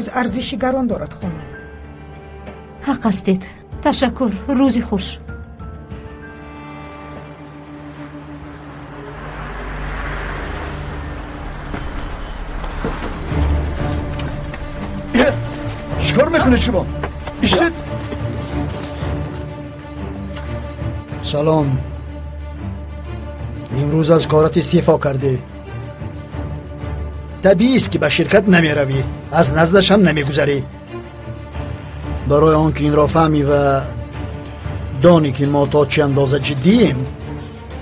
чиз арзиши гарон дорад хонум. ҳақ ҳастед. ташаккур. рӯзи хуш. چیکار میکنید شما؟ ایشتید؟ سلام. امروز از کارت استعفا کرده. طبیعی است که به شرکت نمیروی، از نزدش هم نمیگذری. برای آنکه این را فهمی و دانی که ما تا چه اندازه جدییم،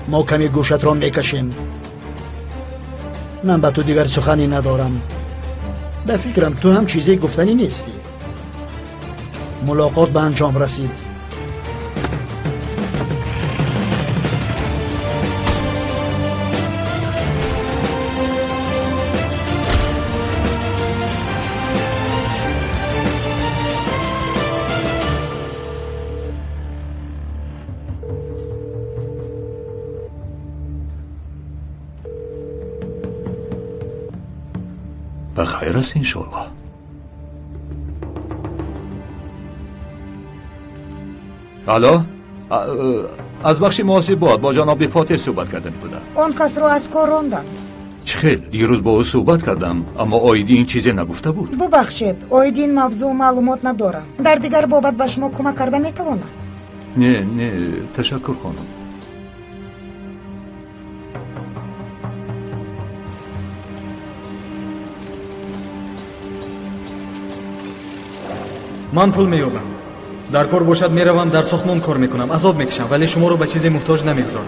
ما کمی گوشت را میکشیم. من به تو دیگر سخنی ندارم. به فکرم تو هم چیزی گفتنی نیستی. ملاقات به انجام رسید. بخیر است انشالله. الو، از بخش محاسبات با جناب فاتح صحبت کردن بودم. он касро аз кор ронданд. چه خیل، دیروز با او صحبت کردم اما آیدی این چیزی نگفته بود. бубахшед, оиди ин мавзӯъ маълумот надорам. дар дигар бобат ба шумо кӯмак карда метавонам. نه تشکر خانم. من پول مییابم. در کار باشد میروم، در ساختمان کار میکنم، عذاب میکشم، ولی شما رو به چیزی محتاج نمیگذارم.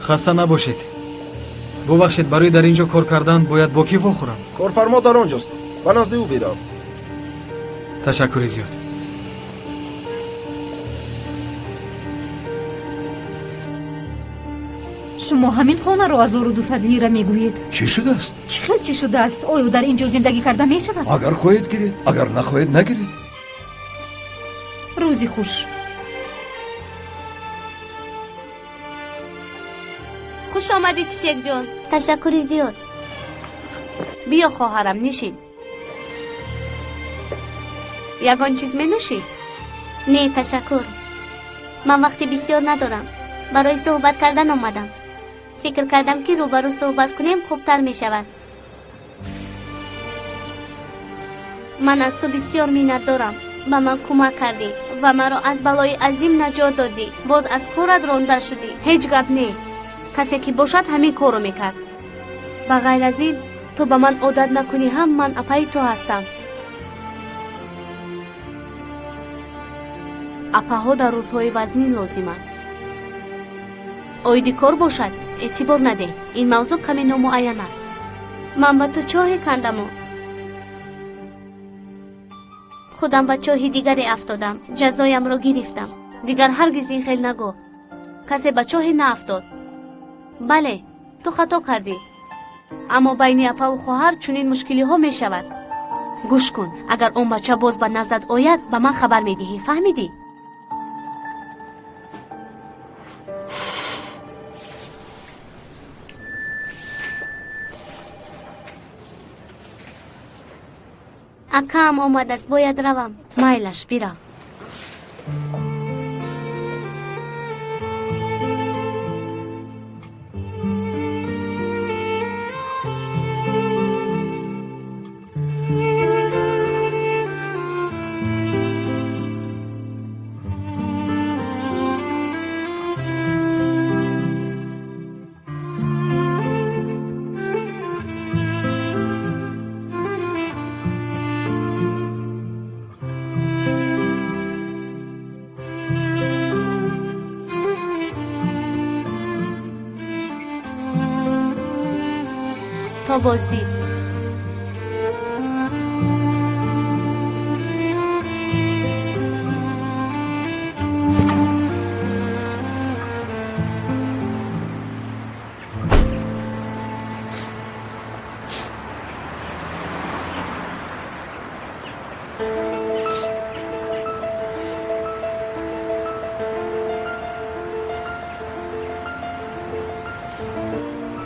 خسته نباشید. ببخشید، برای در اینجا کار کردن باید با کی واخورم؟ کارفرما در آنجاست. به نزد او بیرم. تشکر زیاد. شما همین خانه رو از 1200 لیره میگویید؟ چی شده است؟ چی خیلی چی شده است؟ آیا در اینجا زندگی کرده میشود؟ اگر خواهید گیرید، اگر نخواهید نگیرید. روزی خوش. خوش آمدی چیچک جان. تشکری زیاد. بیا خواهرم نشین. یگان چیز می نوشی؟ نه تشکر. من وقتی بسیار ندارم. برای صحبت کردن آمدم. فکر کردم که روبرو صحبت کنیم خوبتر می شود. من از تو بسیار مینت دارم. به من کمک کردی و مرا از بلای عظیم نجات دادی. باز از کارت رانده شدی. هیچ گپ نه. کسی که باشد همین کارو میکرد. به غیر از این تو به من عادت نکنی هم من اپای تو هستم. اپاها در روزهای وزنی لازمند. آیدی کار باشد اعتبار نده. این موضوع کمی نامعین است. من به تو چاه کندم و خودم به چاه دیگری افتادم. جزایم را گرفتم. دیگر هرگز این خیل نگو. کسی به چاه نافتاد. بله تو خطا کردی، اما بین اپا و خواهر چنین مشکلی ها می شود. گوش کن، اگر اون بچه باز به نزدت آید به من خبر می دهی. فهمیدی؟ اکام آمد است، باید روم. مایلش بیرم. تا بازدید.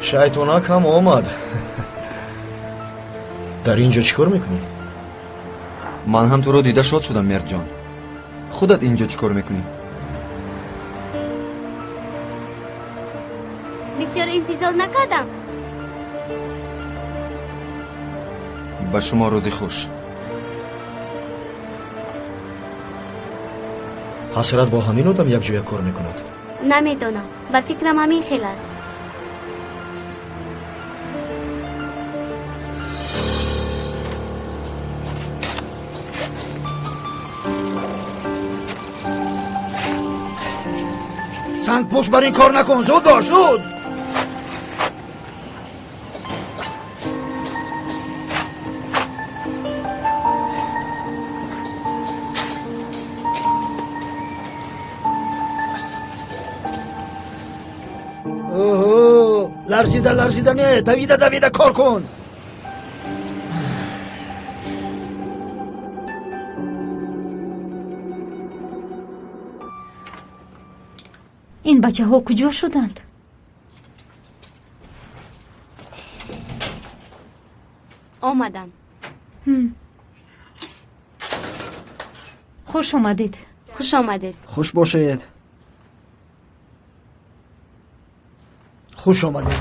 شیطونک هم آمد. در اینجا چیکار میکنی؟ من هم تو رو دیده شاد شدم مرد جان. خودت اینجا چیکار میکنی؟ بسیار انتظار نکردم. به شما روزی خوش. حسرت با همین آدم یک جای کار میکند. نمیدونم. به فکرم همین خیلی است. سنگ پشت بر این کار نکن. زود باش زود. اوه لرزیده نه. دویده کار کن. این بچه ها کجا شدند؟ آمدن. خوش آمدید. خوش آمدید. خوش باشید. خوش آمدید.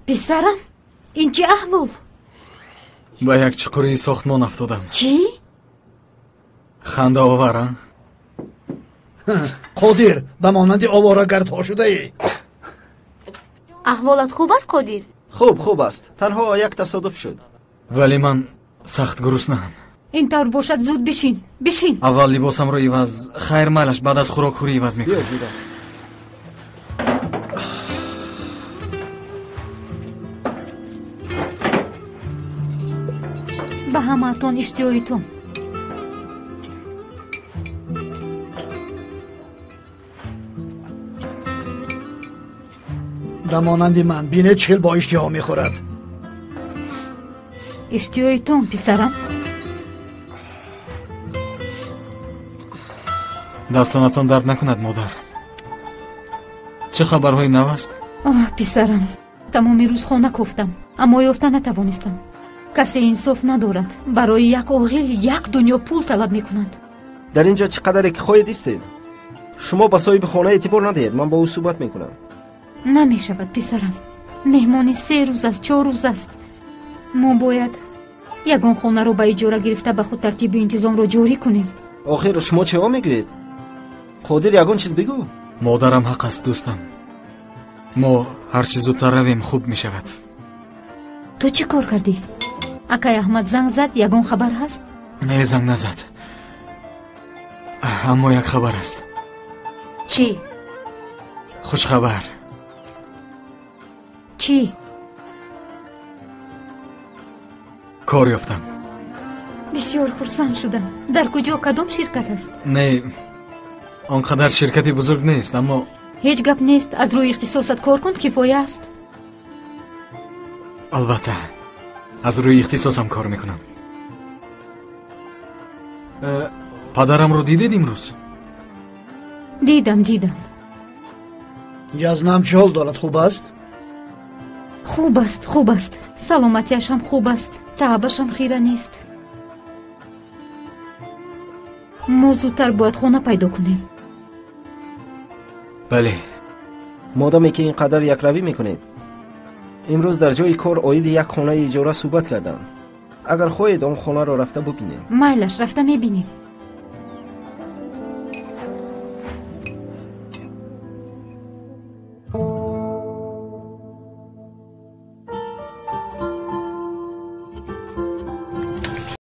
پسرم این چه احوال؟ به یک چقوری ساختمان افتادم. چی؟ خنده آورم. قادر به مانند آواره‌گردها شده ای. احوالت خوب است قادر؟ خوب است. تنها یک تصادف شد. ولی من سخت گرسنه‌ام. این طور باشد زود بشین. اول لباسم رو عوض. خیر مالش بعد از خوراک خوری عوض میکنم. به همتون اشتیایتون. مانند من بینه چل با اشتها میخورد. اشتیایتون پسرم. دستانتان درد نکند مادر. چه خبرهای نو است؟ پسرم تمام روز خانه کوفتم اما یافته نتوانستم. کسی انصاف ندارد. برای یک عاقل یک دنیا پول طلب میکنند. در اینجا چقدر که خواهید ایستید. شما با صاحب خانه اعتبار ندهید. من با او صحبت میکنم. نمی شود پسرم. مهمانی 3 روز است 4 روز است. ما باید یگان خانه رو به اجاره گرفته به خود ترتیب انتظام رو جاری کنیم. آخر شما چه ها میگوید؟ قادر یگان چیز بگو. مادرم حق است دوستم. ما هر چیز زودتر رویم خوب می شود. تو چی کار کردی؟ اکای احمد زنگ زد یگان خبر هست؟ نه زنگ نزد. اما یک خبر است. چی؟ خوش خبر. چی؟ کار یافتم. بسیار خرسند شدم. در کجا کدام شرکت است؟ نه آنقدر شرکتی بزرگ نیست اما هیچ گپ نیست. از روی اختصاصت کار کن کفایه است. البته از روی اختصاصم کار میکنم. پدرم رو دیدید امروز؟ دیدم. یزنم چه حال دارد؟ خوب است؟ خوب است. سلامتیش هم خوب است. تعبش هم خیره نیست. ما زودتر باید خانه پیدا کنیم. بله. مادامی که اینقدر یک روی میکنید. امروز در جای کار آید یک خانه اجاره صحبت کردم. اگر خواهید آن خانه را رفته ببینیم. مایلش رفته میبینیم.